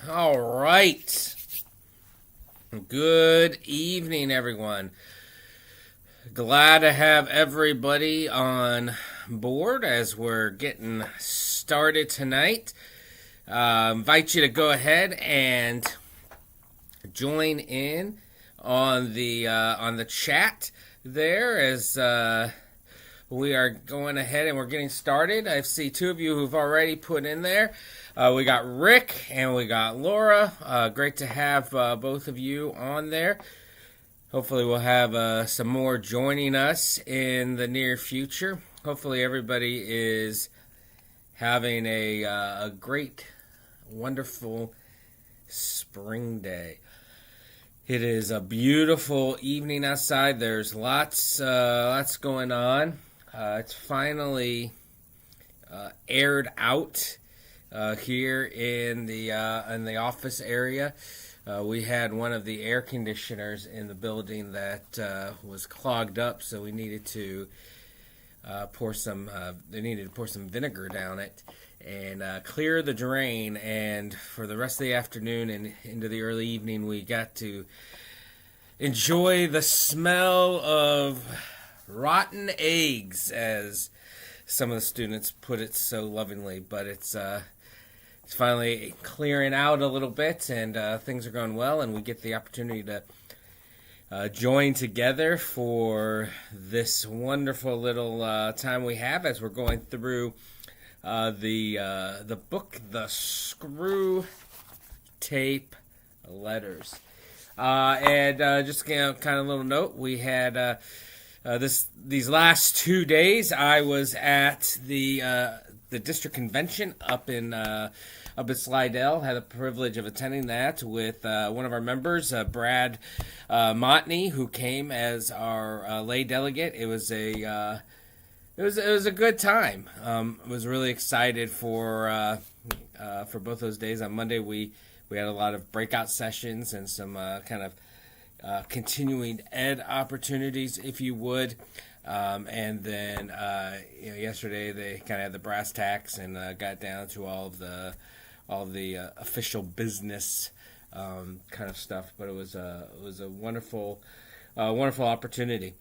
All right. Good evening, everyone. Glad to have everybody on board as we're getting started tonight. Invite you to go ahead and join in on the chat there as we are going ahead and we're getting started. I see two of you who've already put in there. We got Rick and we got Laura. Great to have both of you on there. Hopefully we'll have some more joining us in the near future. Hopefully everybody is having a great, wonderful spring day. It is a beautiful evening outside. There's lots going on. It's finally aired out here in the office area. We had one of the air conditioners in the building that was clogged up, so we needed to pour some vinegar down it and clear the drain. And for the rest of the afternoon and into the early evening, we got to enjoy the smell of rotten eggs, as some of the students put it so lovingly. But it's finally clearing out a little bit, and things are going well, and we get the opportunity to join together for this wonderful little time we have as we're going through the book, the Screwtape Letters. And just kind of a little note, we had these last 2 days. I was at the district convention up in Slidell. Had the privilege of attending that with one of our members, Brad Montney, who came as our lay delegate. It was a good time. I was really excited for both those days. On Monday, we had a lot of breakout sessions and some kind of continuing ed opportunities, if you would. And then yesterday they kind of had the brass tacks and got down to all of the official business kind of stuff. But it was a wonderful opportunity.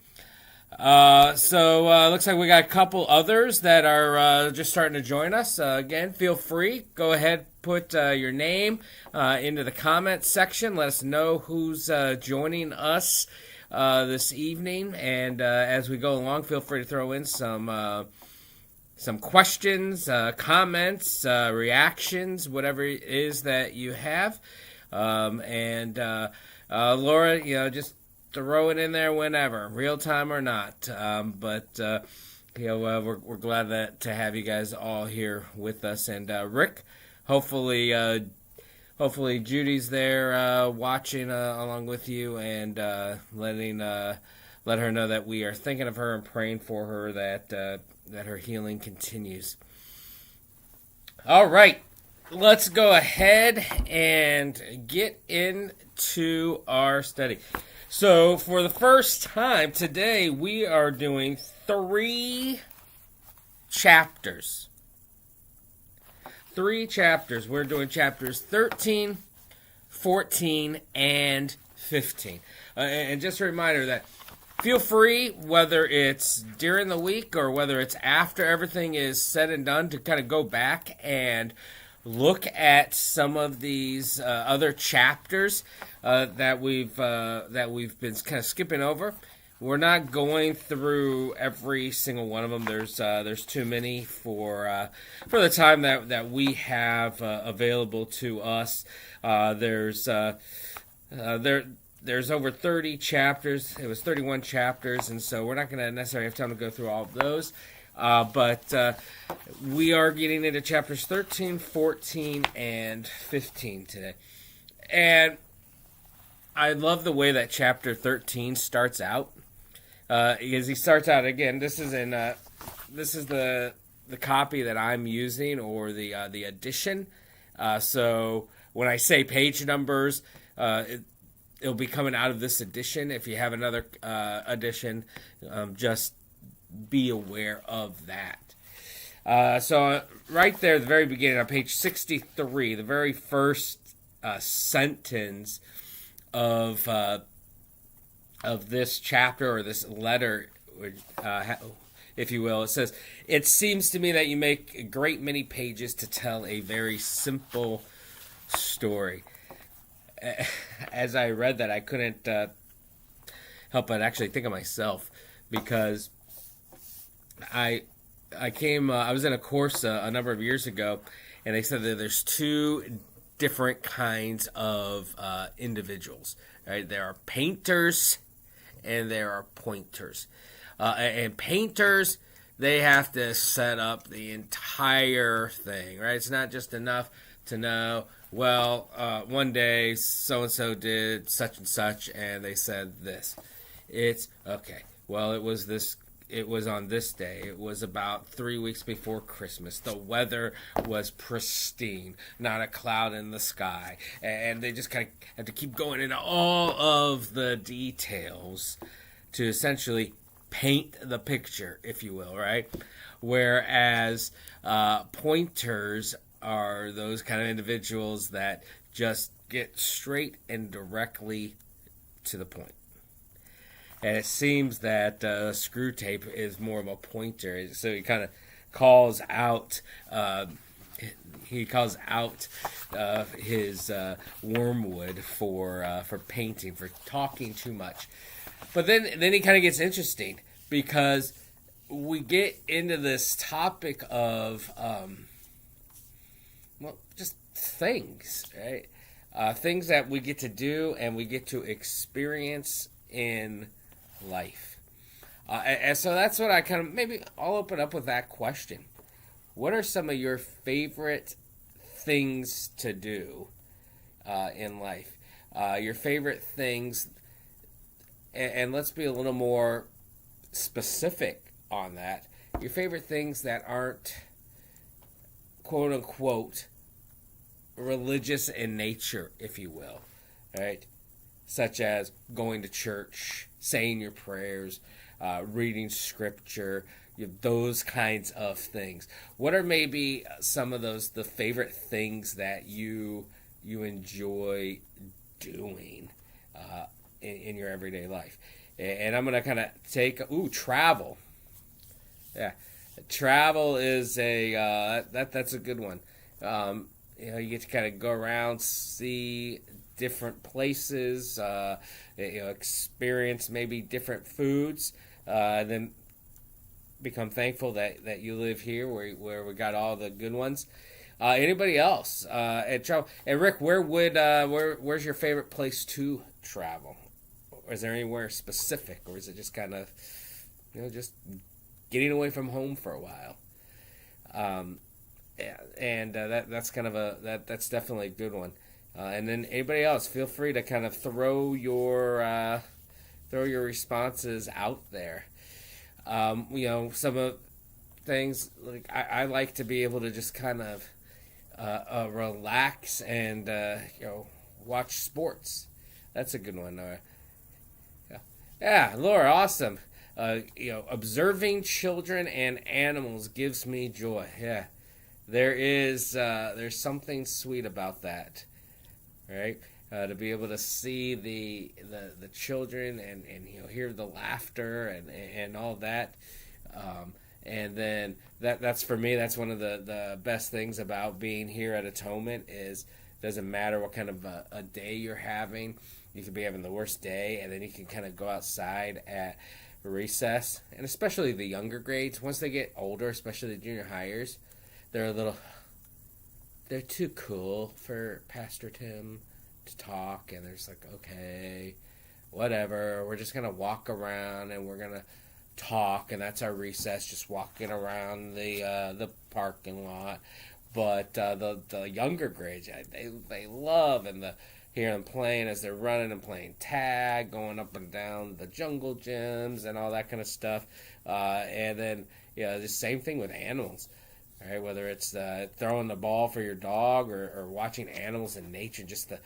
So looks like we got a couple others that are just starting to join us. Again, feel free. Go ahead, put your name into the comments section. Let us know who's joining us this evening. And as we go along, feel free to throw in some questions, comments, reactions, whatever it is that you have. And Laura, just throw it in there whenever, real time or not. But we're glad to have you guys all here with us. And Rick, hopefully Judy's there watching along with you and let her know that we are thinking of her and praying for her, that her healing continues. All right, let's go ahead and get into our study. So for the first time today, we are doing 3 chapters. 3 chapters. We're doing chapters 13, 14, and 15. And just a reminder that feel free, whether it's during the week or whether it's after everything is said and done, to kind of go back and look at some of these other chapters that we've been kind of skipping over. We're not going through every single one of them. There's too many for the time that we have available to us. There's over 30 chapters. It was 31 chapters, and so we're not going to necessarily have time to go through all of those. But we are getting into chapters 13, 14, and 15 today. And I love the way that chapter 13 starts out. Because he starts out, again, this is the copy that I'm using, or the edition. So when I say page numbers, it'll be coming out of this edition. If you have another edition, just be aware of that. So right there at the very beginning on page 63, the very first sentence of this chapter or this letter, if you will. It says, "It seems to me that you make a great many pages to tell a very simple story." As I read that, I couldn't help but actually think of myself, because I was in a course a number of years ago, and they said that there's two different kinds of individuals. Right? There are painters and there are pointers. And painters, they have to set up the entire thing. Right? It's not just enough to know, well, one day so-and-so did such and such, and they said this. It's, okay, well, it was on this day. It was about 3 weeks before Christmas. The weather was pristine, not a cloud in the sky. And they just kind of have to keep going into all of the details to essentially paint the picture, if you will, right? Whereas pointers are those kind of individuals that just get straight and directly to the point. And it seems that Screwtape is more of a pointer, so he kind of calls out his Wormwood for painting, for talking too much. But then he kind of gets interesting, because we get into this topic of just things, right? Things that we get to do and we get to experience in life. And so that's what I'll open up with that question. What are some of your favorite things to do in life? Your favorite things, and let's be a little more specific on that. Your favorite things that aren't quote unquote religious in nature, if you will, right? Such as going to church, saying your prayers, reading scripture, those kinds of things. What are maybe some of the favorite things that you enjoy doing in your everyday life? And I'm going to kind of take, travel. Yeah, travel is that's a good one. You get to kind of go around, see different places, experience maybe different foods, and then become thankful that you live here where we got all the good ones. Anybody else at travel? And Rick, where's your favorite place to travel? Or is there anywhere specific, or is it just kind of just getting away from home for a while? That's kind of that's definitely a good one. And then anybody else, feel free to kind of throw your responses out there. Some of things, like I like to be able to just kind of relax and watch sports. That's a good one. Yeah, Laura, awesome. Observing children and animals gives me joy. Yeah, there's something sweet about that, right? To be able to see the children and hear the laughter and all that, and then that's for me, that's one of the best things about being here at Atonement. Is doesn't matter what kind of a day you're having. You could be having the worst day, and then you can kind of go outside at recess, and especially the younger grades. Once they get older, especially the junior hires, they're too cool for Pastor Tim to talk, and they're just like, okay, whatever, we're just gonna walk around and we're gonna talk, and that's our recess, just walking around the parking lot. But the younger grades, they love and hear them playing as they're running and playing tag, going up and down the jungle gyms and all that kind of stuff. And then the same thing with animals. Right, whether it's throwing the ball for your dog or watching animals in nature, just the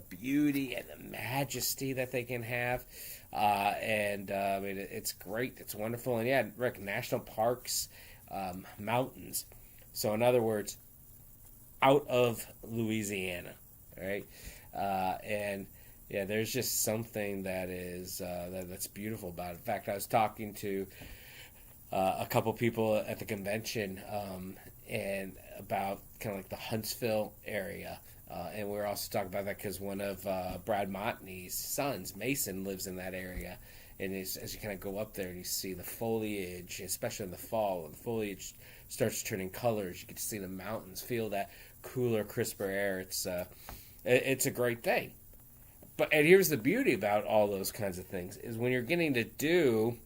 beauty and the majesty that they can have. It's great. It's wonderful. And yeah, Rick, national parks, mountains. So in other words, out of Louisiana. right? And yeah, there's just something that is that's beautiful about it. In fact, I was talking to a couple people at the convention, and about kind of like the Huntsville area. And we were also talking about that because one of Brad Montney's sons, Mason, lives in that area. And as you kind of go up there and you see the foliage, especially in the fall, when the foliage starts turning colors, you get to see the mountains, feel that cooler, crisper air. It's a great thing. And here's the beauty about all those kinds of things, is when you're getting to do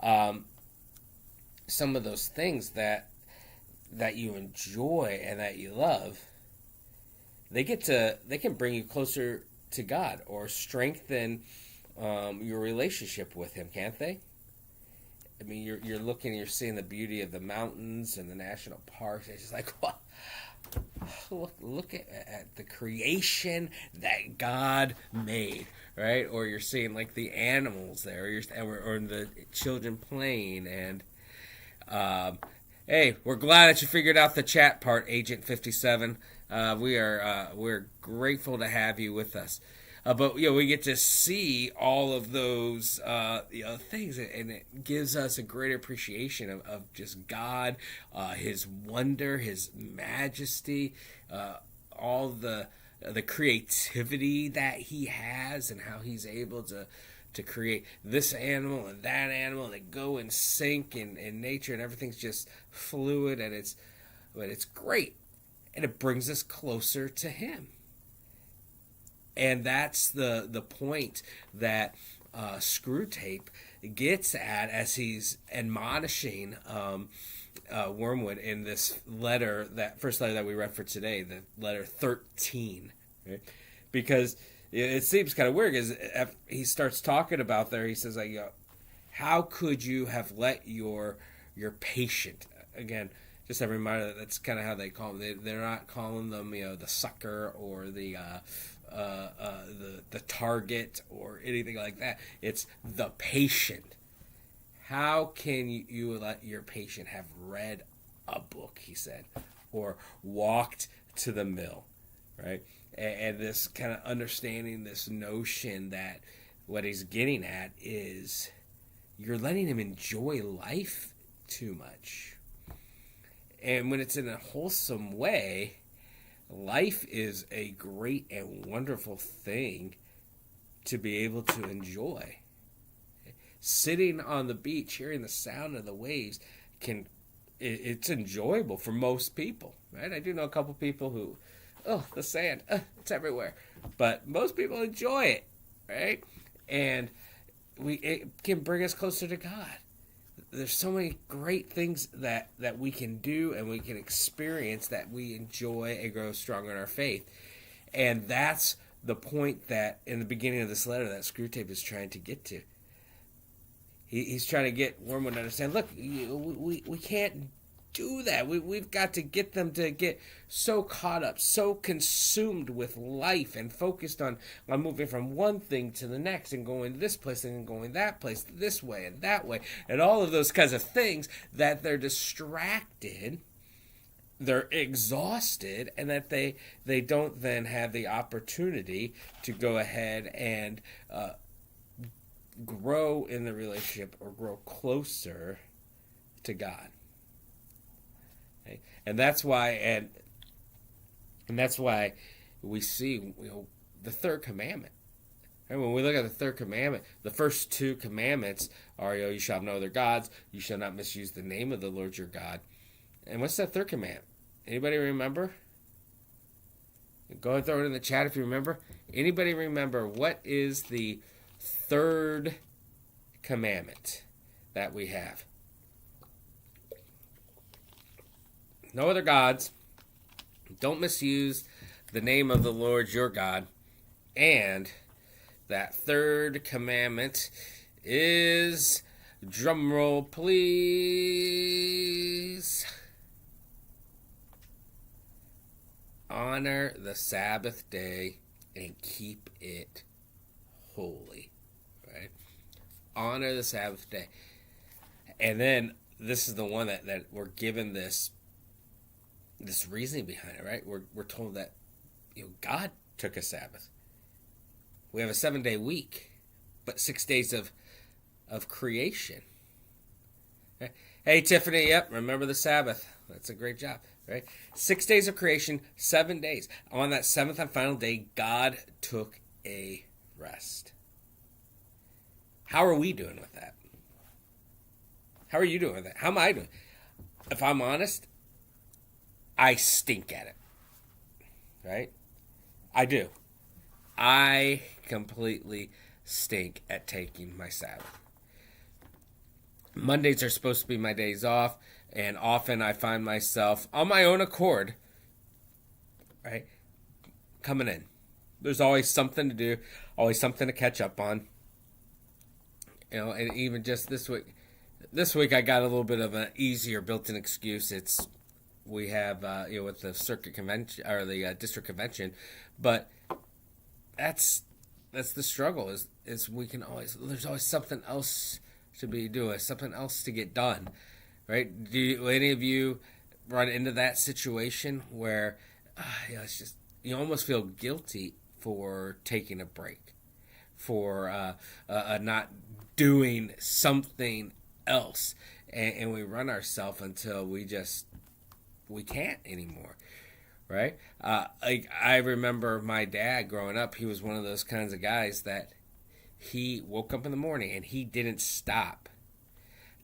some of those things that you enjoy and that you love, they can bring you closer to God or strengthen your relationship with Him, can't they? I mean, you're seeing the beauty of the mountains and the national parks. It's just like, wow, look at the creation that God made, right? Or you're seeing like the animals there, or the children playing. And hey, we're glad that you figured out the chat part, Agent 57. We're grateful to have you with us. But we get to see all of those things, and it gives us a greater appreciation of just God, His wonder, His majesty, all the creativity that He has, and how He's able to create this animal and that animal, and they go in sync in nature, and everything's just fluid, and it's great, and it brings us closer to Him. And that's the point that Screwtape gets at as he's admonishing Wormwood in this letter, that first letter that we read for today, the letter 13. Right? Because it seems kind of weird, because he starts talking about there, he says, like, how could you have let your patient, again, just a reminder that's kind of how they call them. They're not calling them, the sucker or the target or anything like that. It's the patient. How can you let your patient have read a book, he said, or walked to the mill, right? And this kind of understanding this notion that what he's getting at is you're letting him enjoy life too much. And when it's in a wholesome way, life is a great and wonderful thing to be able to enjoy. Sitting on the beach, hearing the sound of the waves, it's enjoyable for most people, right? I do know a couple people who, the sand, it's everywhere. But most people enjoy it, right? And it can bring us closer to God. There's so many great things that we can do and we can experience that we enjoy and grow stronger in our faith. And that's the point that in the beginning of this letter that Screwtape is trying to get to. He's trying to get Wormwood to understand, look, we can't do that. We've got to get them to get so caught up, so consumed with life and focused on moving from one thing to the next and going this place and going that place, this way and that way, and all of those kinds of things, that they're distracted, they're exhausted, and that they don't then have the opportunity to go ahead and grow in the relationship or grow closer to God. And that's why, we see the third commandment. And when we look at the third commandment, the first two commandments are, you shall have no other gods, you shall not misuse the name of the Lord your God. And what's that third commandment? Anybody remember? Go and throw it in the chat if you remember. Anybody remember what is the third commandment that we have? No other gods. Don't misuse the name of the Lord your God. And that third commandment is, drumroll please, honor the Sabbath day and keep it holy. Right? Honor the Sabbath day. And then this is the one that we're given this reasoning behind it, right? We're told that God took a Sabbath. We have a 7-day week, but 6 days of creation. Hey, Tiffany, yep, remember the Sabbath. That's a great job, right? 6 days of creation, 7 days. On that seventh and final day, God took a rest. How are we doing with that? How are you doing with that? How am I doing? If I'm honest, I stink at it, right? I do. I completely stink at taking my Sabbath. Mondays are supposed to be my days off, and often I find myself on my own accord, right, coming in. There's always something to do, always something to catch up on. You know, and even just this week I got a little bit of an easier built-in excuse. We have with the circuit convention or the district convention, but that's the struggle is we can there's always something else to be doing, something else to get done, right? Do any of you run into that situation where it's just you almost feel guilty for taking a break, for not doing something else, and we run ourselves until we can't anymore, right? I remember my dad growing up. He was one of those kinds of guys that he woke up in the morning and he didn't stop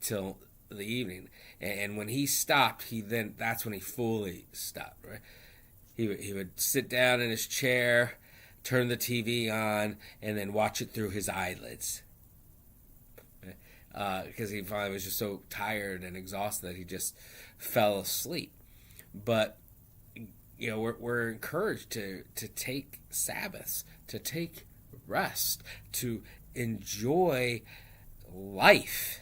till the evening. And when he stopped, that's when he fully stopped, right? He would sit down in his chair, turn the TV on, and then watch it through his eyelids. Because he finally was just so tired and exhausted that he just fell asleep. But we're encouraged to take Sabbaths, to take rest, to enjoy life,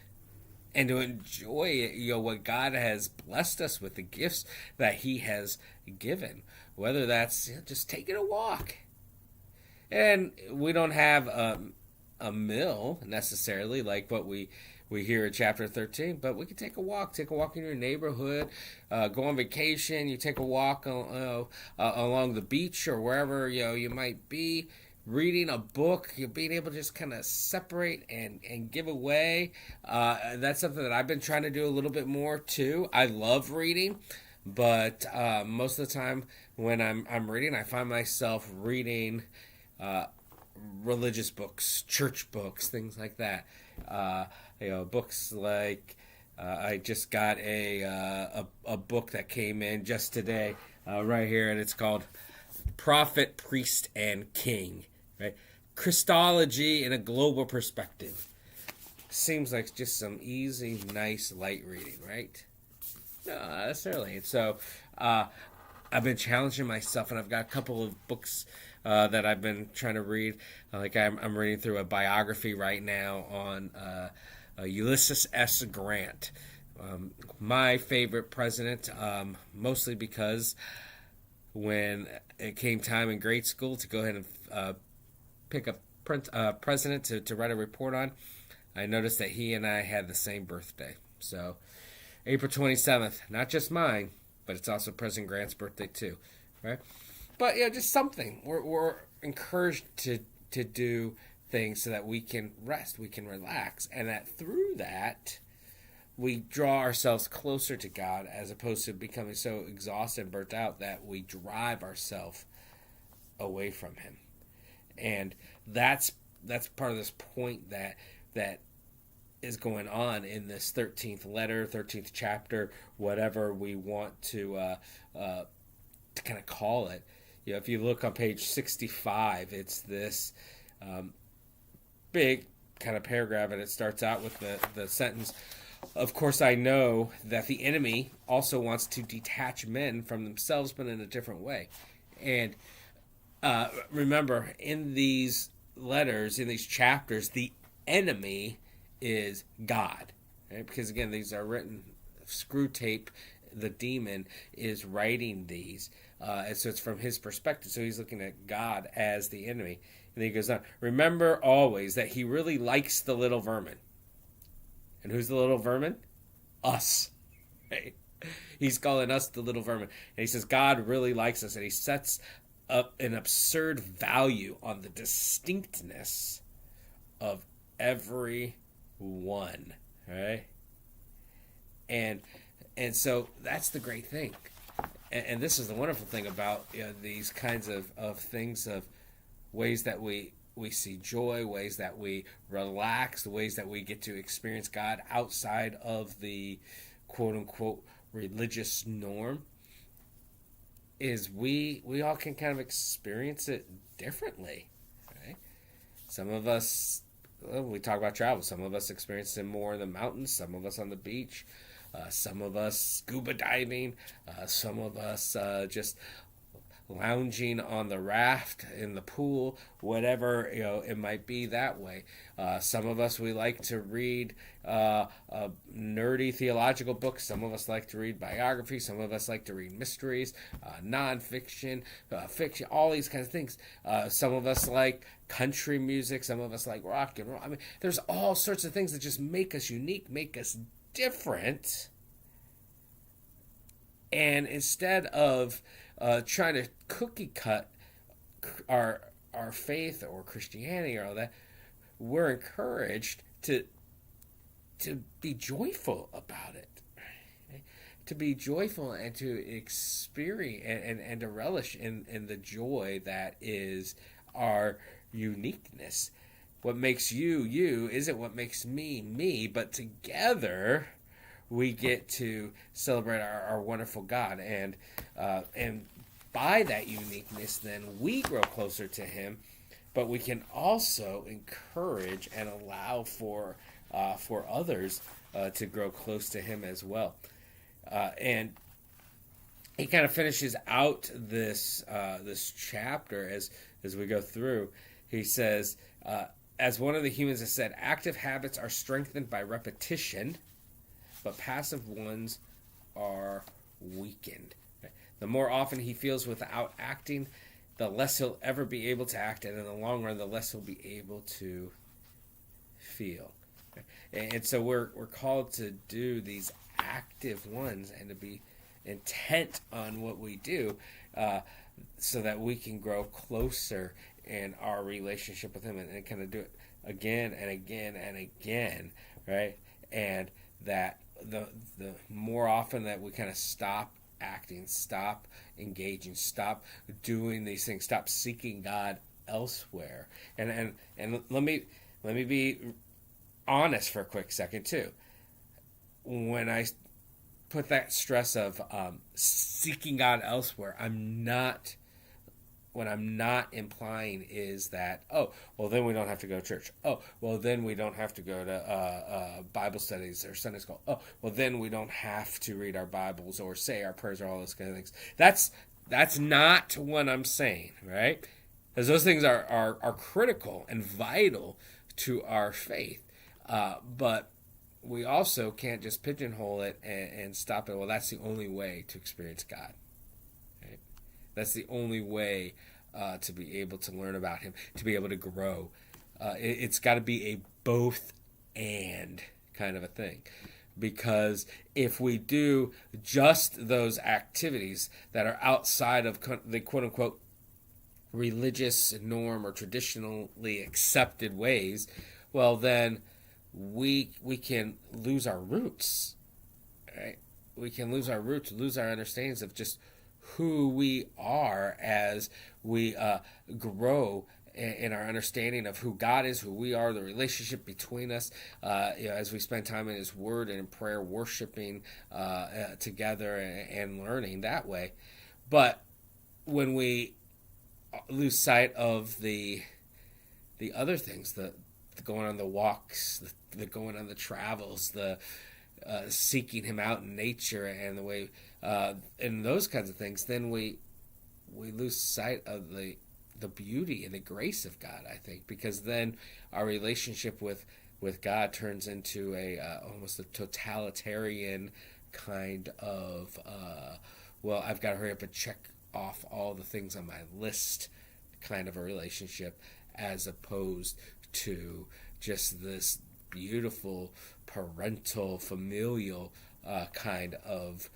and to enjoy what God has blessed us with, the gifts that He has given. Whether that's just taking a walk, and we don't have a mill necessarily like what we hear in chapter 13, but we can take a walk in your neighborhood, go on vacation. You take a walk along the beach or wherever you might be, reading a book. You're being able to just kind of separate and give away. That's something that I've been trying to do a little bit more too. I love reading, but most of the time when I'm reading, I find myself reading religious books, church books, things like that. Books like I just got a book that came in just today, right here, and it's called Prophet, Priest, and King. Right, Christology in a global perspective. Seems like just some easy, nice, light reading, right? No, not necessarily. And so I've been challenging myself, and I've got a couple of books that I've been trying to read. Like I'm reading through a biography right now on Ulysses S. Grant, my favorite president, mostly because when it came time in grade school to go ahead and pick a president to write a report on, I noticed that he and I had the same birthday. So April 27th, not just mine, but it's also President Grant's birthday too, right? But just something. We're encouraged to do things so that we can rest, we can relax, and that through that we draw ourselves closer to God, as opposed to becoming so exhausted and burnt out that we drive ourselves away from Him. And that's part of this point that is going on in this 13th letter, 13th chapter, whatever we want to kind of call it. If you look on page 65, it's this big kind of paragraph, and it starts out with the sentence, "Of course I know that the enemy also wants to detach men from themselves, but in a different way." And remember, in these letters, in these chapters, the enemy is God, right? Because again, these are written, Screwtape, the demon, is writing these, and so it's from his perspective. So he's looking at God as the enemy, and then he goes on. "Remember always that he really likes the little vermin." And who's the little vermin? Us. Right? He's calling us the little vermin, and he says God really likes us, and he sets an absurd value on the distinctness of every one, right? And so that's the great thing. And this is the wonderful thing about these kinds of things, of ways that we see joy, ways that we relax, the ways that we get to experience God outside of the quote-unquote religious norm, is we all can kind of experience it differently, right? Some of us, we talk about travel, some of us experience it more in the mountains, some of us on the beach, some of us scuba diving, some of us just lounging on the raft in the pool, whatever it might be that way. Some of us, we like to read nerdy theological books. Some of us like to read biography. Some of us like to read mysteries, nonfiction, fiction, all these kinds of things. Some of us like country music. Some of us like rock and roll. I mean, there's all sorts of things that just make us unique, make us different. And instead of trying to cookie cut our faith or Christianity or all that, we're encouraged to be joyful about it, right? To be joyful and to experience and to relish in the joy that is our uniqueness. What makes you isn't what makes me, but together we get to celebrate our wonderful God, and by that uniqueness, then we grow closer to Him. But we can also encourage and allow for others to grow close to Him as well. And he kind of finishes out this chapter as we go through. He says, as one of the humans has said, active habits are strengthened by repetition, but passive ones are weakened. The more often he feels without acting, the less he'll ever be able to act, and in the long run, the less he'll be able to feel. And so we're called to do these active ones and to be intent on what we do, so that we can grow closer in our relationship with Him, and kind of do it again and again and again, right? And that the more often that we kind of stop acting, stop engaging, stop doing these things, stop seeking God elsewhere. And let me be honest for a quick second too. When I put that stress of seeking God elsewhere, what I'm not implying is that, oh, well, then we don't have to go to church. Oh, well, then we don't have to go to Bible studies or Sunday school. Oh, well, then we don't have to read our Bibles or say our prayers or all those kind of things. That's not what I'm saying, right? Because those things are critical and vital to our faith. But we also can't just pigeonhole it and stop it. Well, that's the only way to experience God. Right? That's the only way to be able to learn about Him, to be able to grow. It's got to be a both and kind of a thing. Because if we do just those activities that are outside of the quote-unquote religious norm or traditionally accepted ways, well, then we can lose our roots, right? We can lose our roots, lose our understandings of just who we are as we grow in our understanding of who God is, who we are, the relationship between us, as we spend time in His Word and in prayer, worshiping together and learning that way. But when we lose sight of the other things, the going on the walks, the going on the travels, the seeking Him out in nature and the way, and those kinds of things, then we lose sight of the beauty and the grace of God, I think, because then our relationship with God turns into almost a totalitarian kind of, well, I've got to hurry up and check off all the things on my list kind of a relationship, as opposed to just this beautiful parental, familial kind of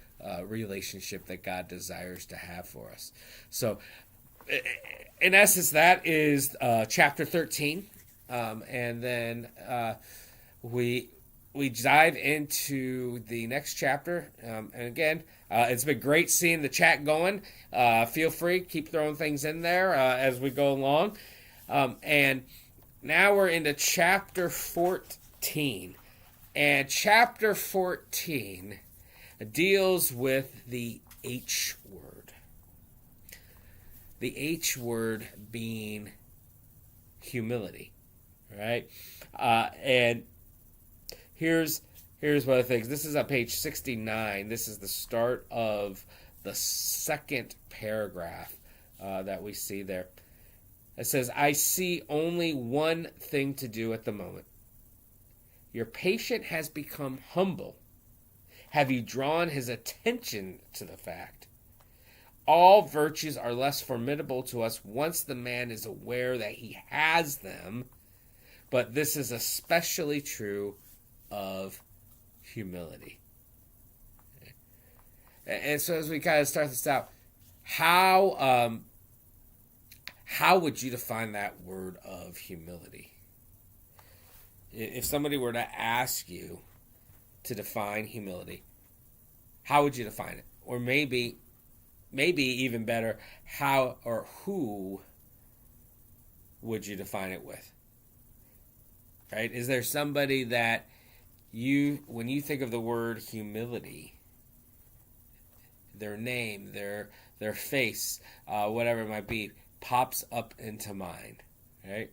relationship that God desires to have for us. So in essence, that is chapter 13. And then we dive into the next chapter. And again, it's been great seeing the chat going. Feel free, keep throwing things in there as we go along. And now we're into chapter 14. And chapter 14 deals with the H word. The H word being humility, right? And here's one of the things. This is on page 69. This is the start of the second paragraph that we see there. It says, I see only one thing to do at the moment. Your patient has become humble. Have you drawn his attention to the fact? All virtues are less formidable to us once the man is aware that he has them, but this is especially true of humility. And so as we kind of start this out, how would you define that word of humility? If somebody were to ask you to define humility, how would you define it? Or maybe even better, how or who would you define it with? Right? Is there somebody that when you think of the word humility, their name, their face, whatever it might be, pops up into mind, right?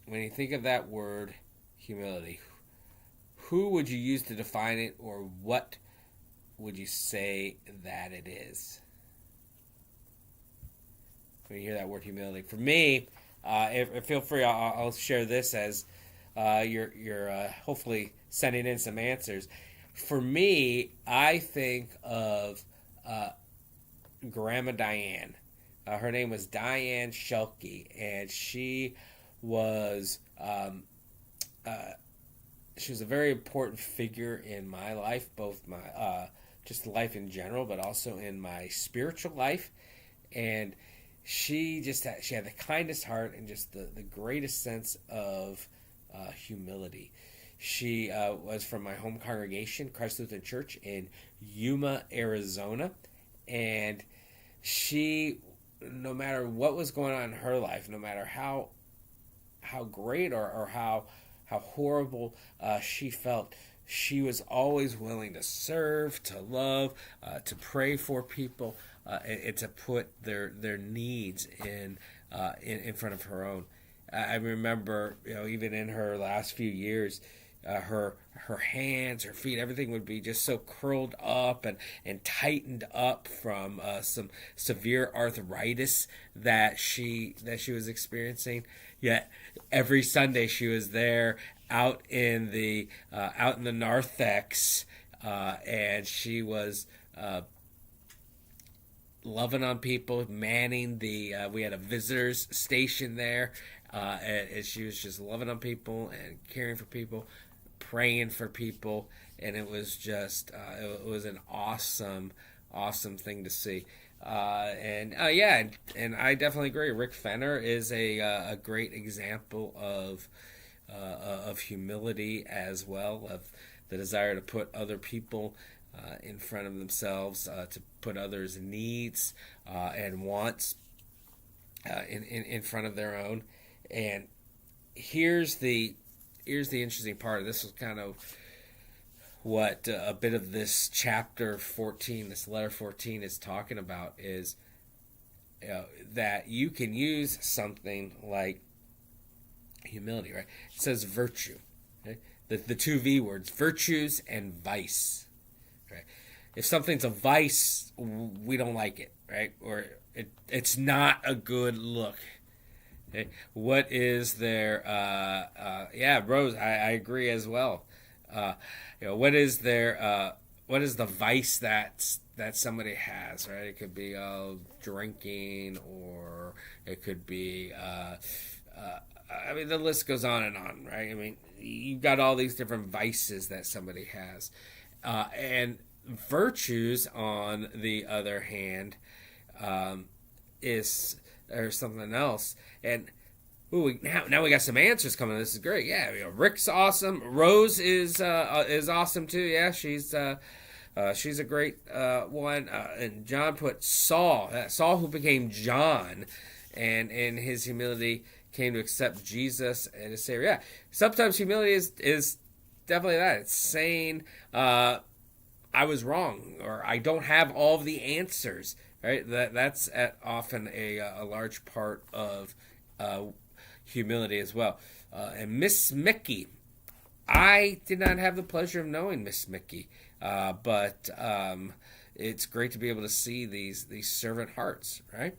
When you think of that word humility, who would you use to define it, or what would you say that it is? When you hear that word humility, for me, feel free. I'll share this as you're hopefully sending in some answers. For me, I think of Grandma Diane. Her name was Diane Shelkey, and she was a very important figure in my life, both my just life in general, but also in my spiritual life. And she had the kindest heart and just the greatest sense of humility. She was from my home congregation, Christ Lutheran Church in Yuma, Arizona, and she, no matter what was going on in her life, no matter how great or how horrible she felt, she was always willing to serve, to love, to pray for people, and to put their needs in front of her own. I remember, even in her last few years, her hands, her feet, everything would be just so curled up and tightened up from some severe arthritis that she was experiencing. Yet every Sunday she was there out in the narthex, and she was loving on people, manning we had a visitors station there, and she was just loving on people and caring for people, praying for people, and it was just it was an awesome thing to see. And I definitely agree. Rick Fenner is a great example of humility as well, of the desire to put other people in front of themselves, to put others' needs and wants in front of their own. And here's the interesting part. This is kind of what a bit of this chapter 14, this letter 14 is talking about, is that you can use something like humility, right? It says virtue, right? The two V words, virtues and vice, right? If something's a vice, we don't like it, right? Or it's not a good look. Okay? What is there? Rose, I agree as well. What is there? What is the vice that somebody has, right? It could be drinking, or it could be. The list goes on and on, right? I mean, you've got all these different vices that somebody has, and virtues, on the other hand, is or something else. And now we got some answers coming. This is great. Yeah, Rick's awesome. Rose is awesome too. Yeah, she's a great one. And John put Saul, who became John, and in his humility came to accept Jesus and to say, yeah, sometimes humility is definitely that. It's saying, I was wrong, or I don't have all of the answers. Right? That's often a large part of humility as well. And Miss Mickey, I did not have the pleasure of knowing Miss Mickey, but it's great to be able to see these servant hearts, right?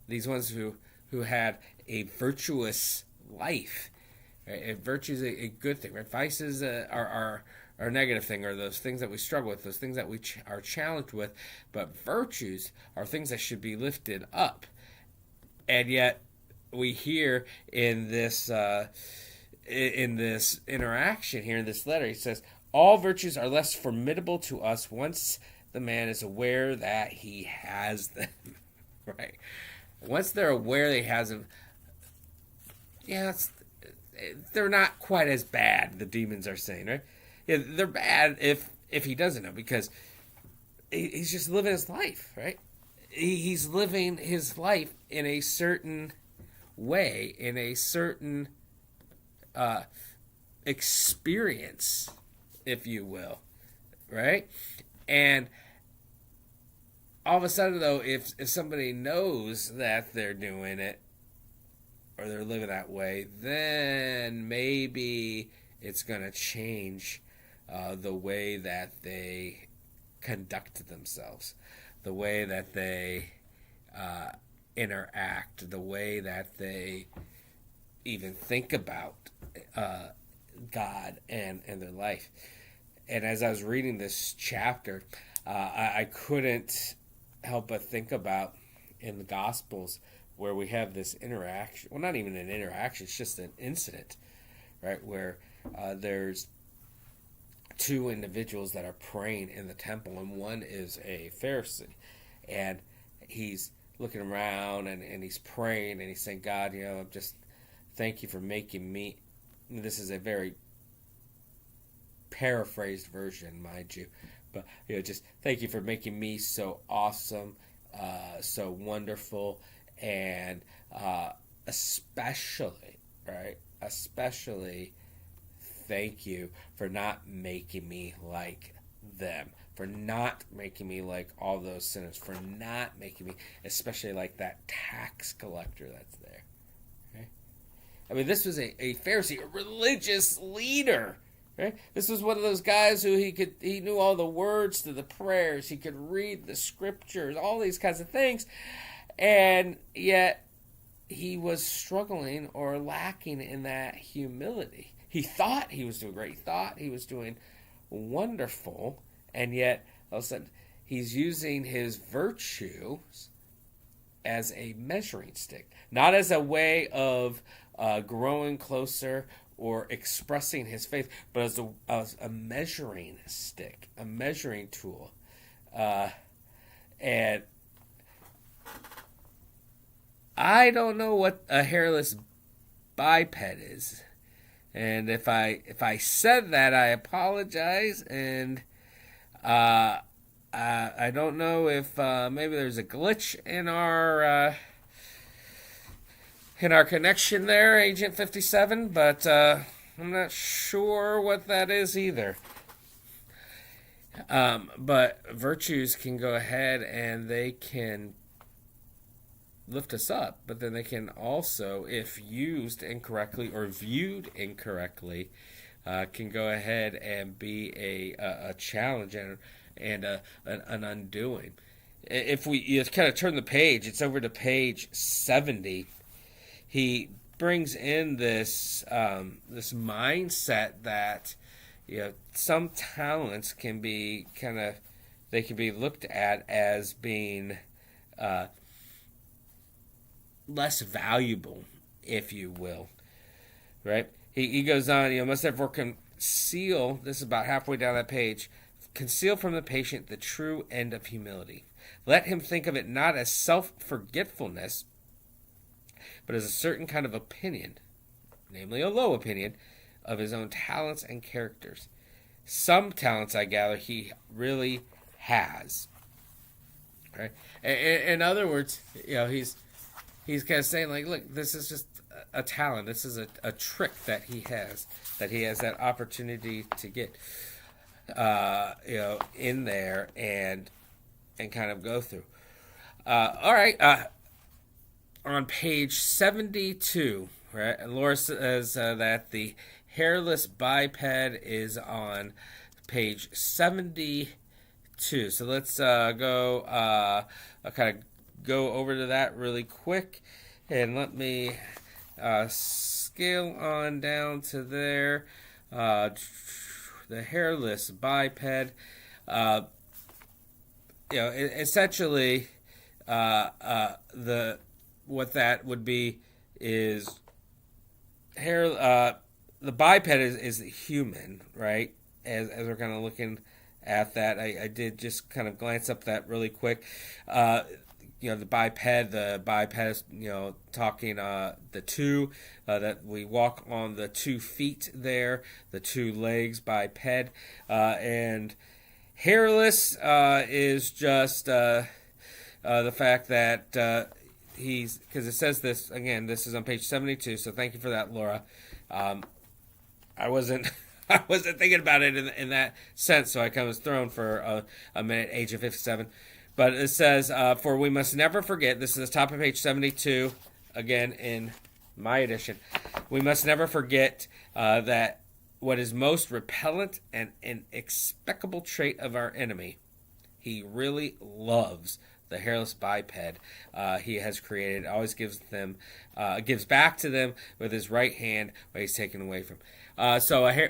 These ones who had a virtuous life. Right? And virtue is a good thing. Right? Vices are a negative thing, or those things that we struggle with, those things that we are challenged with. But virtues are things that should be lifted up. And yet, we hear in this interaction here in this letter, he says, all virtues are less formidable to us once the man is aware that he has them. Right? Once they're aware that he has them, they're not quite as bad, the demons are saying, right? Yeah, they're bad if he doesn't know, because he's just living his life, right? He's living his life in a certain way, in a certain experience, if you will, right? And all of a sudden, though, if somebody knows that they're doing it or they're living that way, then maybe it's going to change the way that they conduct themselves, the way that they interact, the way that they even think about God and their life. And as I was reading this chapter, I couldn't help but think about in the Gospels where we have this interaction. Well, not even an interaction, it's just an incident, right? Where there's two individuals that are praying in the temple, and one is a Pharisee, and he's looking around and he's praying and he's saying, God, just thank you for making me. This is a very paraphrased version, mind you, but just thank you for making me so awesome, so wonderful, and especially thank you for not making me like them, for not making me like all those sinners, for not making me especially like that tax collector that's there. Okay? I mean, this was a Pharisee, a religious leader. Right? This was one of those guys who he knew all the words to the prayers, he could read the scriptures, all these kinds of things, and yet he was struggling or lacking in that humility. He thought he was doing great, he thought he was doing wonderful, and yet all of a sudden he's using his virtues as a measuring stick, not as a way of growing closer or expressing his faith, but as a measuring stick, a measuring tool. And I don't know what a hairless biped is. And if I said that, I apologize. And I don't know if maybe there's a glitch in our connection there, Agent 57, but I'm not sure what that is either. But virtues can go ahead and they can lift us up, but then they can also, if used incorrectly or viewed incorrectly, can go ahead and be a challenge and an undoing. If you kind of turn the page, it's over to page 70. He brings in this mindset that some talents can be they can be looked at as being less valuable, if you will, right? He goes on, must therefore conceal, this is about halfway down that page, conceal from the patient the true end of humility. Let him think of it not as self-forgetfulness, but as a certain kind of opinion, namely a low opinion, of his own talents and characters. Some talents, I gather, he really has. Right? In other words, he's kind of saying, like, look, this is just a talent. This is a trick that he has that opportunity to get, in there and kind of go through. All right. On page 72, right, Laura says that the hairless biped is on page 72. So let's go. I'll kind of go over to that really quick, and let me scale on down to there. The hairless biped. Essentially, what that would be is hair. The biped is human, right? As we're kind of looking at that, I did just kind of glance up that really quick. The biped is, talking the two, that we walk on the 2 feet there, the 2 legs, biped, and hairless is just the fact that he's, because it says this, again, this is on page 72, so thank you for that, Laura. I wasn't thinking about it in that sense, so I kind of was thrown for a minute, age of 57. But it says, for we must never forget, this is the top of page 72, again in my edition, we must never forget that what is most repellent and inexplicable trait of our enemy, he really loves the hairless biped he has created, always gives back to them with his right hand what he's taken away from.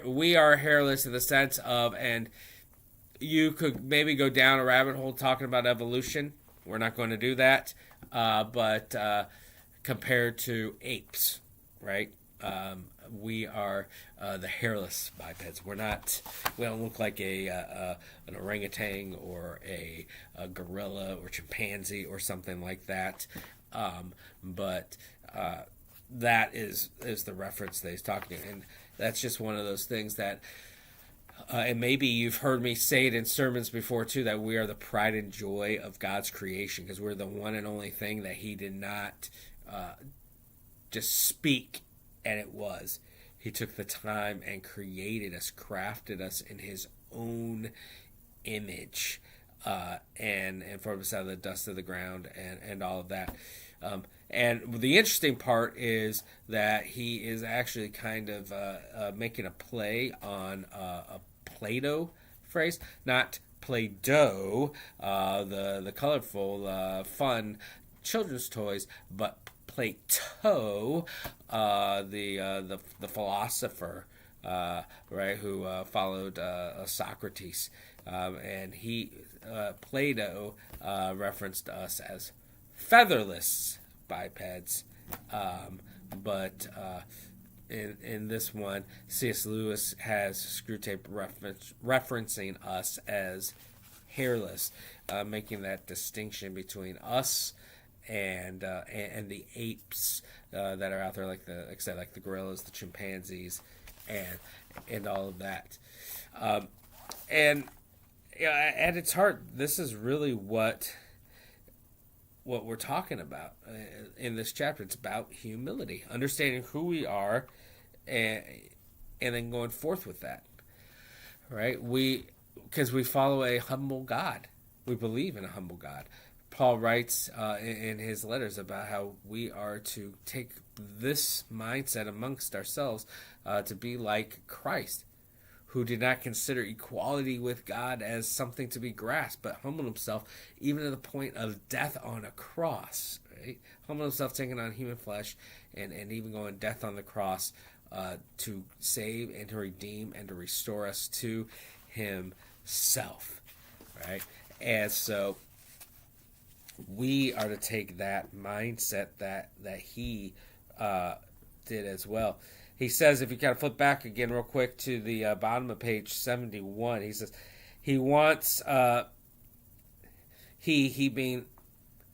We are hairless in the sense of, and you could maybe go down a rabbit hole talking about evolution. We're not going to do that. But compared to apes, right? We are the hairless bipeds. We don't look like an orangutan or a gorilla or chimpanzee or something like that. But that is the reference that he's talking to. And that's just one of those things that, and maybe you've heard me say it in sermons before too, that we are the pride and joy of God's creation, because we're the one and only thing that he did not just speak and it was. He took the time and created us, crafted us in his own image, and formed us out of the dust of the ground and all of that. And the interesting part is that he is actually kind of making a play on a Play-Doh phrase, not Play-Doh, the colorful, fun children's toys, but Plato, the philosopher, right, who followed Socrates, and Plato referenced us as featherless bipeds, but in this one, C.S. Lewis has Screwtape referencing us as hairless, making that distinction between us and the apes that are out there, like the gorillas, the chimpanzees, and all of that. And at its heart, this is really what we're talking about in this chapter. It's about humility, understanding who we are, and then going forth with that. Right? Because we follow a humble God. We believe in a humble God. Paul writes in his letters about how we are to take this mindset amongst ourselves to be like Christ, who did not consider equality with God as something to be grasped, but humbled himself even to the point of death on a cross. Right? Humbled himself, taking on human flesh, and even going death on the cross to save and to redeem and to restore us to himself. Right? And so we are to take that mindset that he did as well. He says, if you kind of flip back again real quick to the bottom of page 71, he says, He wants, he being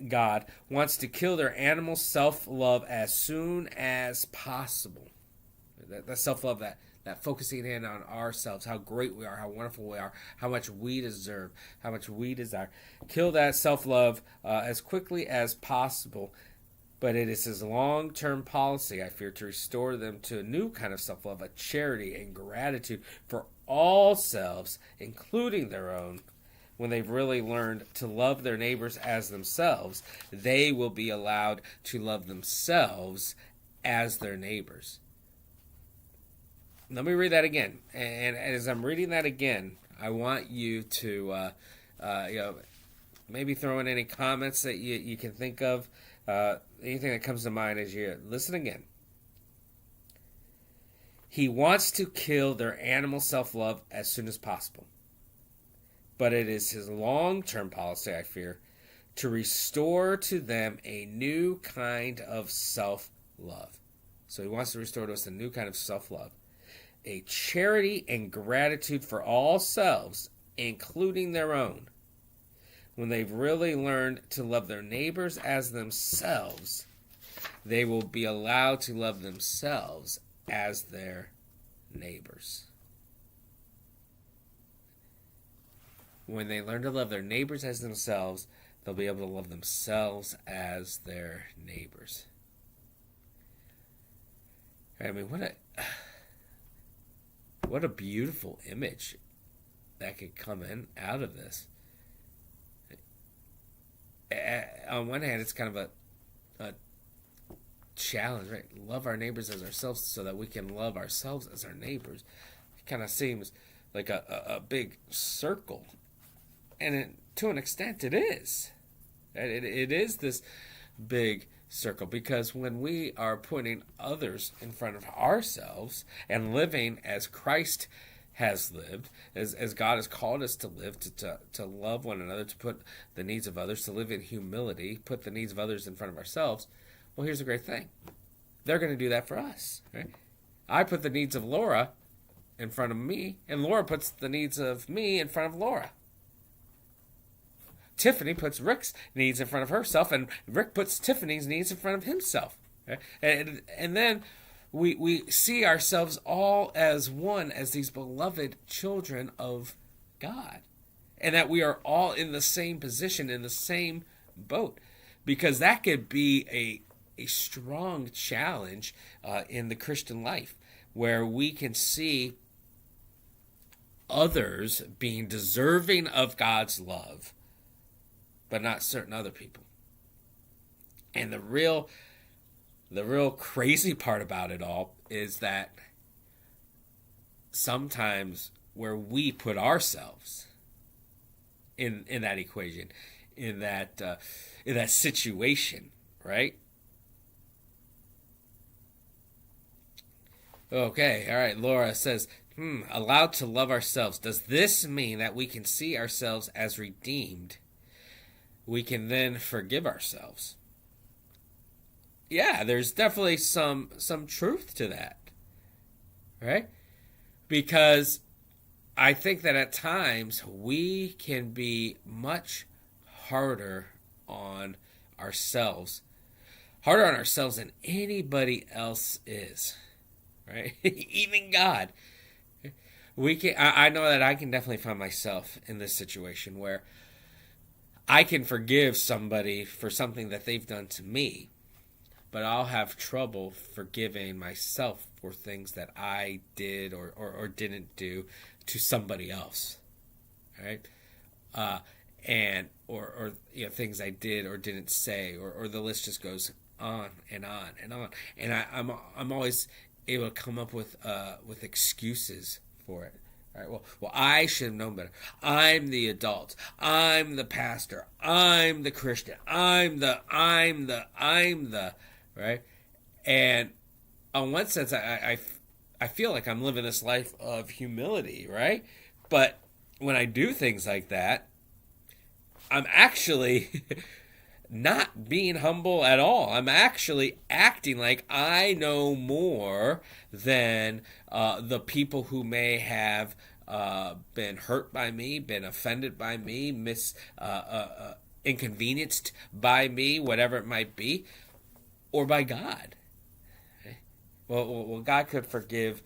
God, wants to kill their animal self-love as soon as possible. That self-love, that focusing in on ourselves, how great we are, how wonderful we are, how much we deserve, how much we desire. Kill that self-love as quickly as possible. But it is his long-term policy, I fear, to restore them to a new kind of self-love, a charity and gratitude for all selves, including their own. When they've really learned to love their neighbors as themselves, they will be allowed to love themselves as their neighbors. Let me read that again. And as I'm reading that again, I want you to maybe throw in any comments that you can think of, anything that comes to mind as you listen again. He wants to kill their animal self-love as soon as possible. But it is his long-term policy, I fear, to restore to them a new kind of self-love. So he wants to restore to us a new kind of self-love. A charity and gratitude for all selves, including their own. When they've really learned to love their neighbors as themselves, they will be allowed to love themselves as their neighbors. When they learn to love their neighbors as themselves, they'll be able to love themselves as their neighbors. I mean, what a beautiful image that could come out of this. On one hand, it's kind of a challenge, right? Love our neighbors as ourselves so that we can love ourselves as our neighbors. It kind of seems like a big circle. And to an extent, it is. It is this big circle, because when we are putting others in front of ourselves and living as Christ has lived, as God has called us to live, to love one another, to put the needs of others, to live in humility, put the needs of others in front of ourselves, well, here's the great thing. They're going to do that for us. Right? I put the needs of Laura in front of me, and Laura puts the needs of me in front of Laura. Tiffany puts Rick's needs in front of herself, and Rick puts Tiffany's needs in front of himself. Right? And then we see ourselves all as one, as these beloved children of God. And that we are all in the same position, in the same boat. Because that could be a strong challenge in the Christian life, where we can see others being deserving of God's love, but not certain other people. And the real crazy part about it all is that sometimes where we put ourselves in that equation, in that situation, right? Okay, all right. Laura says, allowed to love ourselves. Does this mean that we can see ourselves as redeemed? We can then forgive ourselves. Yeah, there's definitely some truth to that, right? Because I think that at times we can be much harder on ourselves than anybody else is, right? Even God. I know that I can definitely find myself in this situation where I can forgive somebody for something that they've done to me, but I'll have trouble forgiving myself for things that I did or didn't do to somebody else, right? And things I did or didn't say, or the list just goes on and on and on. And I'm always able to come up with excuses for it. All right, well, I should have known better. I'm the adult. I'm the pastor. I'm the Christian. I'm the, right? And on one sense, I feel like I'm living this life of humility, right? But when I do things like that, I'm actually not being humble at all. I'm actually acting like I know more than the people who may have been hurt by me, been offended by me, inconvenienced by me, whatever it might be, or by God. Okay? Well, God could forgive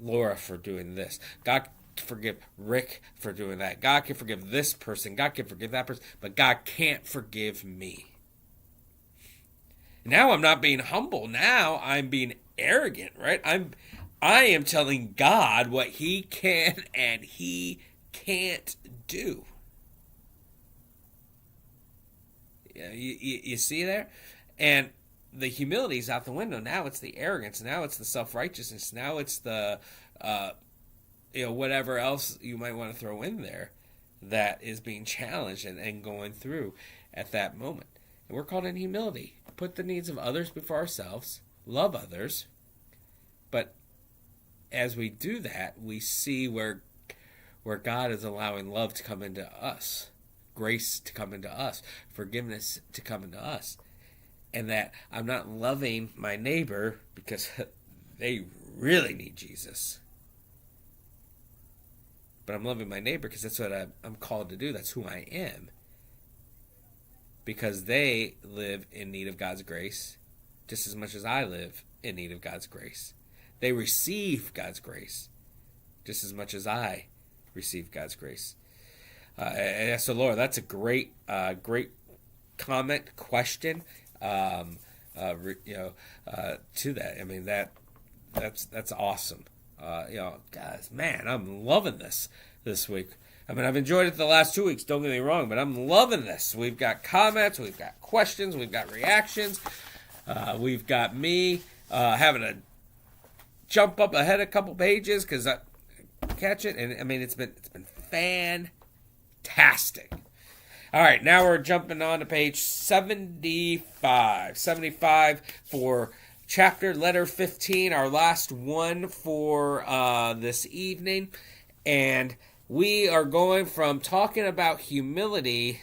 Laura for doing this. God can forgive Rick for doing that. God can forgive this person. God can forgive that person. But God can't forgive me. Now I'm not being humble. Now I'm being arrogant, right? I am telling God what he can and he can't do. You see there? And the humility is out the window. Now it's the arrogance. Now it's the self-righteousness. Now it's the, whatever else you might want to throw in there that is being challenged and going through at that moment. And we're called in humility. Put the needs of others before ourselves. Love others. But as we do that, we see where God is allowing love to come into us. Grace to come into us. Forgiveness to come into us. And that I'm not loving my neighbor because they really need Jesus. But I'm loving my neighbor because that's what I'm called to do. That's who I am. Because they live in need of God's grace just as much as I live in need of God's grace. They receive God's grace just as much as I receive God's grace. So, Laura, that's a great comment, question. To that. I mean, that's awesome. Guys, man, I'm loving this week. I mean, I've enjoyed it the last 2 weeks, don't get me wrong, but I'm loving this. We've got comments, we've got questions, we've got reactions. We've got me having to jump up ahead a couple pages because I catch it, and I mean, it's been fantastic. All right, now we're jumping on to page 75. 75 for chapter letter 15, our last one for this evening. And we are going from talking about humility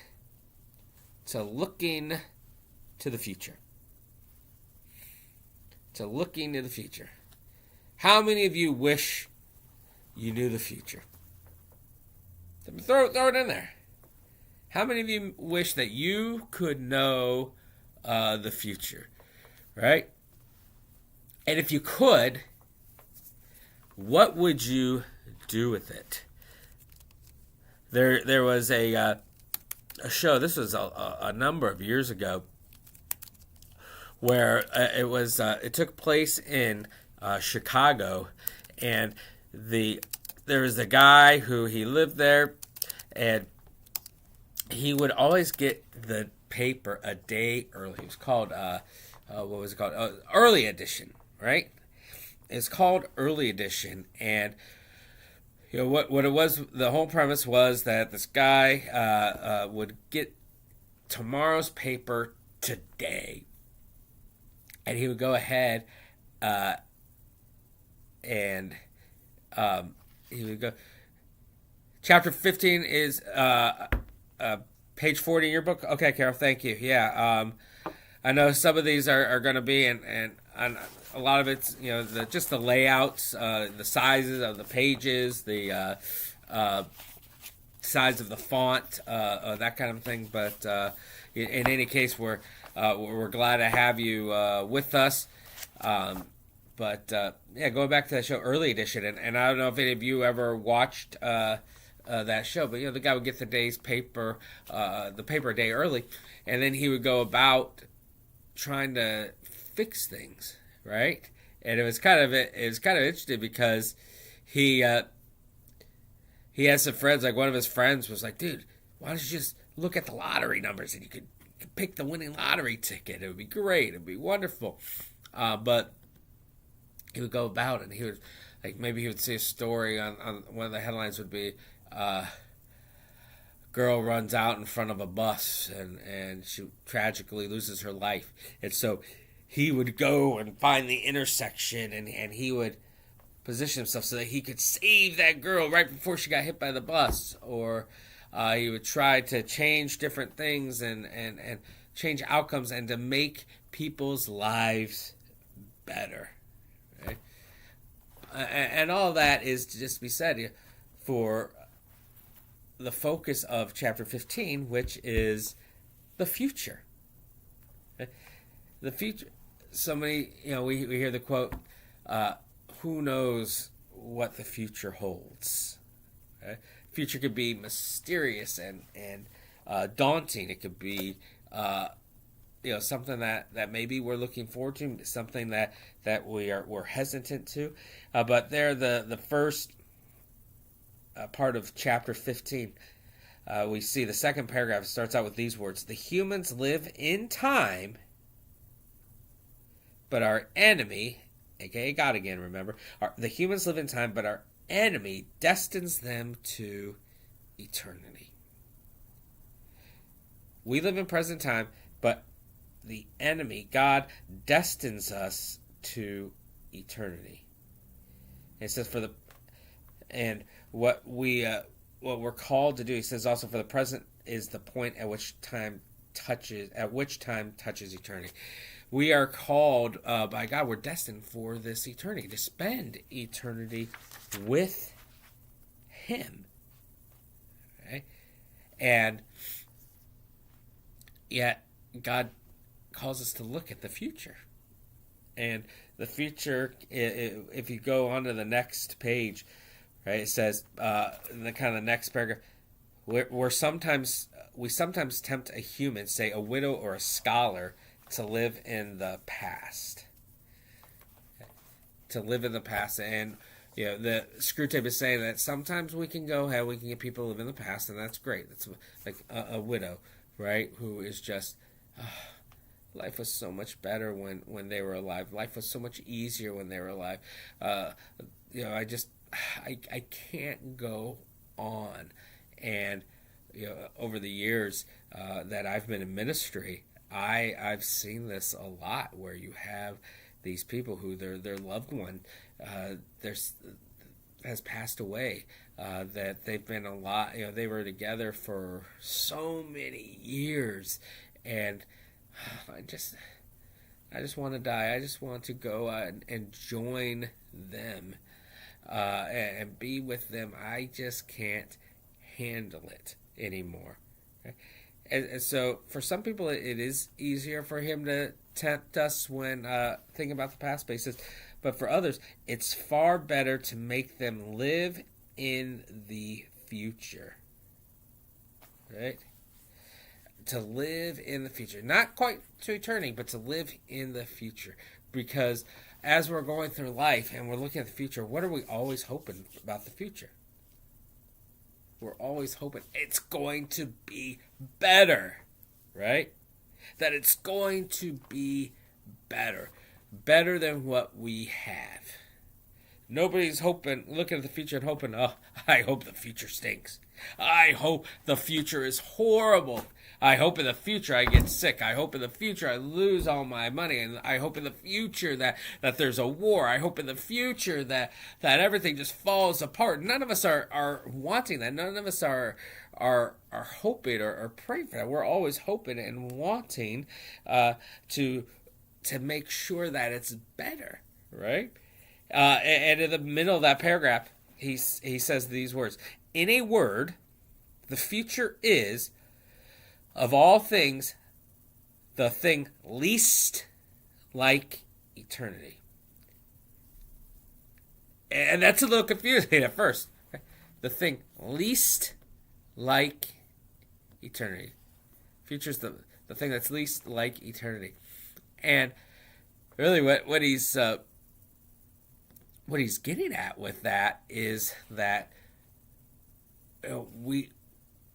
to looking to the future. To looking to the future. How many of you wish you knew the future? Throw it in there. How many of you wish that you could know the future, right? And if you could, what would you do with it? There was a show. This was a number of years ago, where it took place in Chicago, and there was a guy who he lived there, and he would always get the paper a day early. It was called, what was it called? Early Edition, right? It's called Early Edition. And, what it was, the whole premise was that this guy would get tomorrow's paper today. And he would go ahead and he would go. Chapter 15 is page 40 in your book. Okay, Carol, thank you. Yeah, I know some of these are going to be, and a lot of it's just the layouts, the sizes of the pages, the size of the font, that kind of thing. But in any case, we're glad to have you with us. But going back to that show, Early Edition, and I don't know if any of you ever watched that show, but the guy would get the day's paper, the paper a day early, and then he would go about trying to fix things, right? And it was kind of interesting because he had some friends. Like, one of his friends was like, "Dude, why don't you just look at the lottery numbers and you could pick the winning lottery ticket? It would be great. It would be wonderful." But he would go about it, and he would, like, maybe he would see a story on one of the headlines would be, girl runs out in front of a bus and she tragically loses her life. And so he would go and find the intersection, and he would position himself so that he could save that girl right before she got hit by the bus. Or he would try to change different things and change outcomes and to make people's lives better. Right? And all that is to just be said for the focus of chapter 15, which is the future. The future. Somebody, we hear the quote, who knows what the future holds? Okay? Future could be mysterious and daunting. It could be something that maybe we're looking forward to, something that we're hesitant to. But there, the first part of chapter 15, we see the second paragraph starts out with these words: "The humans live in time, but our enemy," aka God again, remember, the humans live in time, but our enemy destines them to eternity. We live in present time, but the enemy, God, destines us to eternity. It says what we're called to do. He says also, for the present is the point at which time touches eternity. We are called by God. We're destined for this eternity, to spend eternity with Him. Okay? And yet God calls us to look at the future. And the future, if you go on to the next page, right, it says in the kind of next paragraph, we sometimes tempt a human, say a widow or a scholar, to live in the past. To live in the past. And the Screwtape is saying that sometimes we can go ahead, we can get people to live in the past, and that's great. That's like a widow, right, who is just, life was so much better when they were alive. Life was so much easier when they were alive. I can't go on. And over the years that I've been in ministry, I've seen this a lot, where you have these people who their loved one has passed away, that they've been a lot, they were together for so many years, and I just want to die. I just want to go and join them and be with them. I just can't handle it anymore. Okay? And so for some people, it is easier for him to tempt us when thinking about the past basis. But for others, it's far better to make them live in the future. Right? To live in the future. Not quite to eternity, but to live in the future. Because as we're going through life and we're looking at the future, what are we always hoping about the future? We're always hoping it's going to be better, right? That it's going to be better. Better than what we have. Nobody's looking at the future and hoping, oh, I hope the future stinks. I hope the future is horrible. I hope in the future I get sick. I hope in the future I lose all my money. And I hope in the future that there's a war. I hope in the future that everything just falls apart. None of us are wanting that. None of us are hoping or praying for that. We're always hoping and wanting to make sure that it's better, right? And in the middle of that paragraph, he says these words: in a word, the future is, of all things, the thing least like eternity. And that's a little confusing at first. The thing least like eternity. Future's the thing that's least like eternity. And really what he's getting at with that is that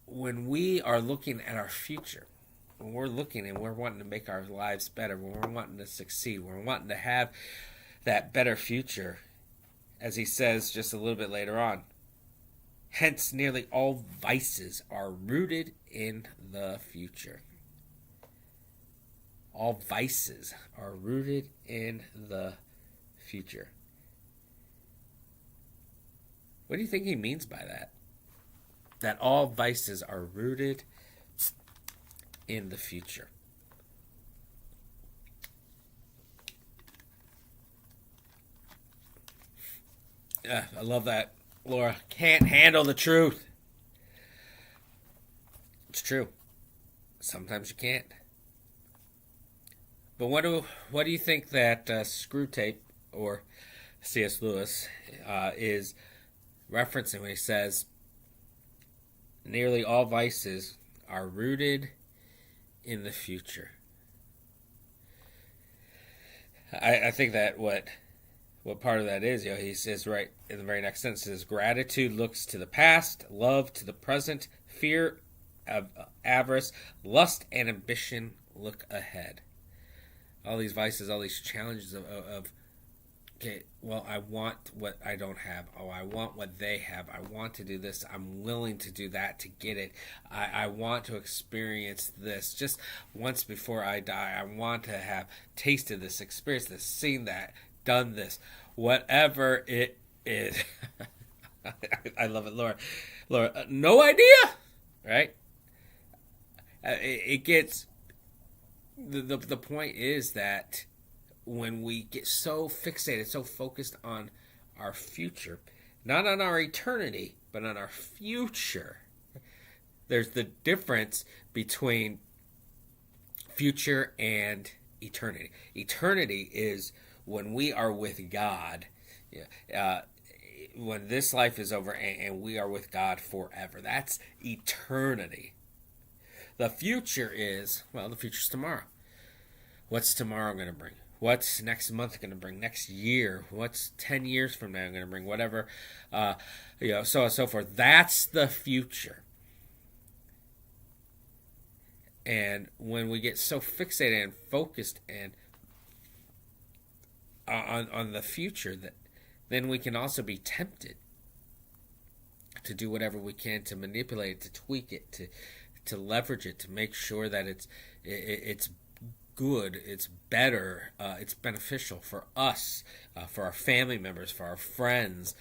when we are looking at our future, when we're looking and we're wanting to make our lives better, when we're wanting to succeed, when we're wanting to have that better future, as he says just a little bit later on, hence nearly all vices are rooted in the future. All vices are rooted in the future. What do you think he means by that? That all vices are rooted in the future. I love that, Laura. Can't handle the truth. It's true. Sometimes you can't. But what do you think that Screwtape or C.S. Lewis is referencing when he says nearly all vices are rooted in the future? I think that what part of that is, he says right in the very next sentence is gratitude looks to the past, love to the present, fear of avarice, lust and ambition look ahead. All these vices, all these challenges of okay, well, I want what I don't have. Oh, I want what they have. I want to do this. I'm willing to do that to get it. I want to experience this just once before I die. I want to have tasted this, experienced this, seen that, done this, whatever it is. I love it, Laura. Laura, no idea, right? It gets the point is that when we get so fixated, so focused on our future, not on our eternity, but on our future, there's the difference between future and eternity. Eternity is when we are with God, when this life is over and we are with God forever. That's eternity. The future is, well, the future's tomorrow. What's tomorrow going to bring? What's next month going to bring? Next year? What's 10 years from now going to bring? Whatever, so on and so forth. That's the future. And when we get so fixated and focused and on the future, then we can also be tempted to do whatever we can to manipulate it, to tweak it, to leverage it, to make sure that it's good, it's better, it's beneficial for us, for our family members, for our friends,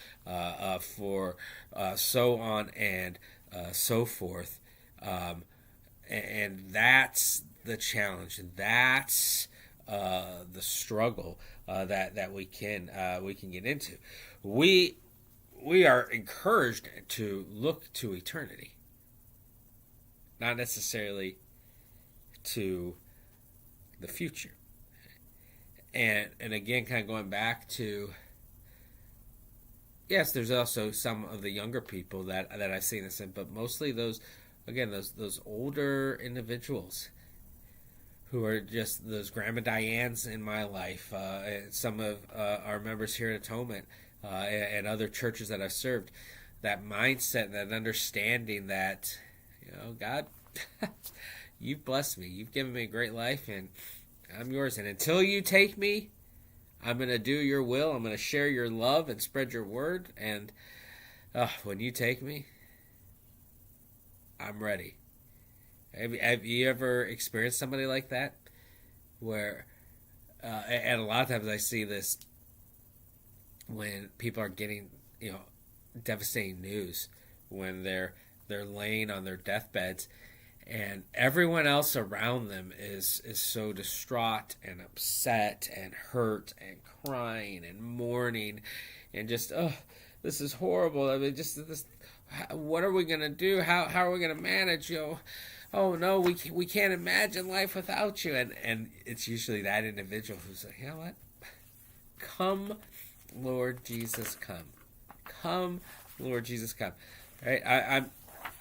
for so on and so forth. And that's the challenge. That's the struggle that we can get into. We are encouraged to look to eternity, not necessarily to the future. And again, kind of going back to, yes, there's also some of the younger people that I've seen this in, but mostly those older individuals who are just those Grandma Dianes in my life, and some of our members here at Atonement, and other churches that I've served, that mindset, that understanding that, God, you've blessed me. You've given me a great life, and I'm yours. And until you take me, I'm going to do your will. I'm going to share your love and spread your word. And when you take me, I'm ready. Have you ever experienced somebody like that? Where, and a lot of times I see this when people are getting, devastating news, when they're laying on their deathbeds, and everyone else around them is so distraught and upset and hurt and crying and mourning and just, this is horrible. I mean, just this. What are we gonna do? How are we gonna manage? Oh no, we can't imagine life without you. And it's usually that individual who's like, you know what? Come, Lord Jesus, come. Come, Lord Jesus, come. Right?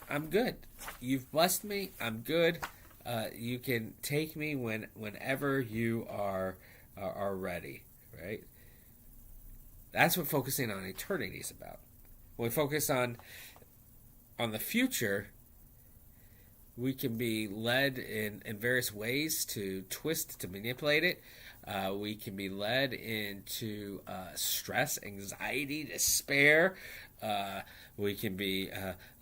I'm good. You've blessed me. I'm good. You can take me whenever you are ready. Right? That's what focusing on eternity is about. When we focus on the future, we can be led in various ways to twist, to manipulate it. We can be led into stress, anxiety, despair. We can be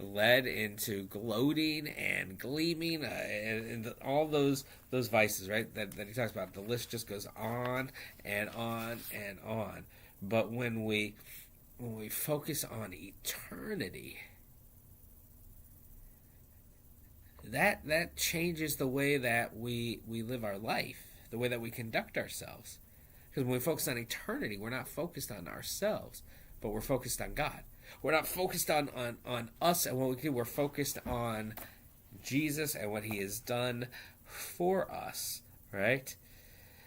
led into gloating and gleaming, and all those vices, right? That he talks about. The list just goes on and on and on. But when we focus on eternity, that changes the way that we live our life, the way that we conduct ourselves. Because when we focus on eternity, we're not focused on ourselves, but we're focused on God. We're not focused on us and what we do. We're focused on Jesus and what he has done for us, right?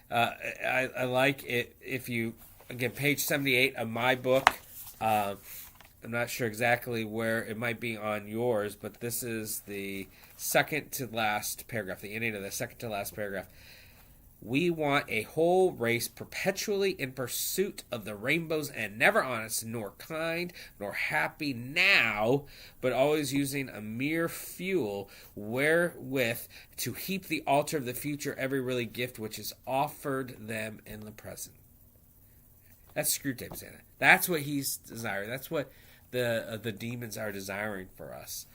I like it if you, again, page 78 of my book. I'm not sure exactly where it might be on yours, but this is the second to last paragraph, the ending of the second to last paragraph. We want a whole race perpetually in pursuit of the rainbow's end, never honest, nor kind, nor happy now, but always using a mere fuel wherewith to heap the altar of the future every really gift which is offered them in the present. That's Screwtape saying it. That's what he's desiring. That's what the demons are desiring for us.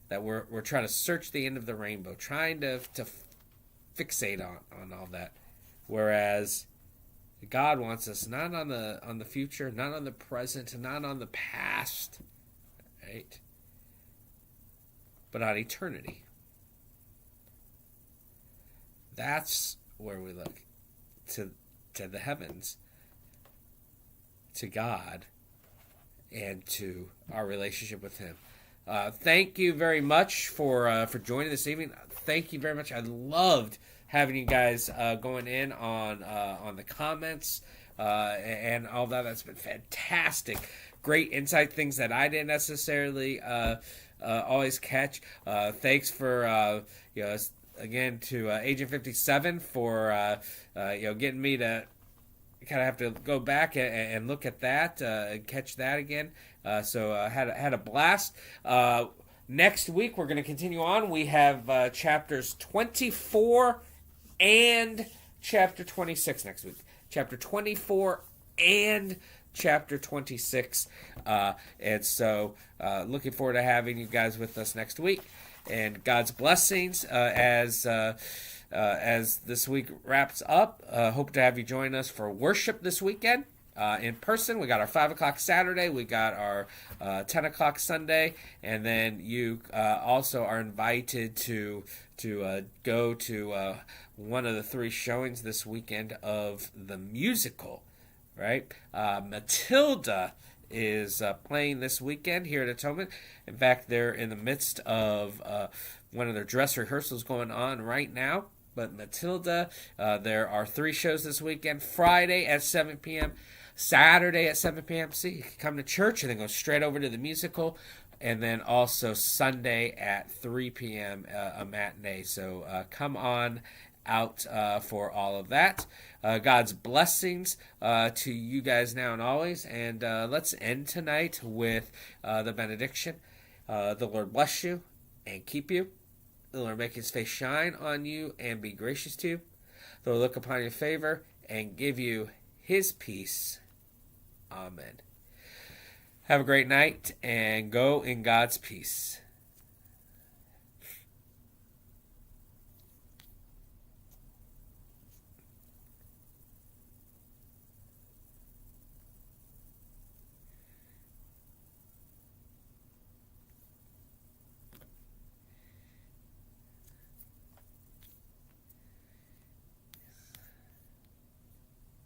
That we're trying to search the end of the rainbow, trying to fixate on all that, whereas God wants us not on the future, not on the present, not on the past, right? But on eternity. That's where we look to the heavens, to God, and to our relationship with him. Thank you very much for joining this evening. Thank you very much. I loved having you guys going in on the comments and all that. That's been fantastic. Great insight, things that I didn't necessarily always catch. Thanks for again to Agent 57 for getting me to kind of have to go back and look at that and catch that again. So I had a blast. Next week, we're going to continue on. We have chapters 24 and chapter 26 next week. Chapter 24 and chapter 26. And so looking forward to having you guys with us next week. And God's blessings as this week wraps up. Hope to have you join us for worship this weekend. In person, we got our 5 o'clock Saturday, we got our 10 o'clock Sunday, and then you also are invited to go to one of the 3 showings this weekend of the musical, right? Matilda is playing this weekend here at Atonement. In fact, they're in the midst of one of their dress rehearsals going on right now. But Matilda, there are 3 shows this weekend: Friday at 7 p.m., Saturday at 7 p.m. So you can come to church and then go straight over to the musical. And then also Sunday at 3 p.m., a matinee. So come on out for all of that. God's blessings to you guys now and always. And let's end tonight with the benediction. The Lord bless you and keep you. The Lord make his face shine on you and be gracious to you. The Lord look upon your favor and give you his peace. Amen. Have a great night and go in God's peace.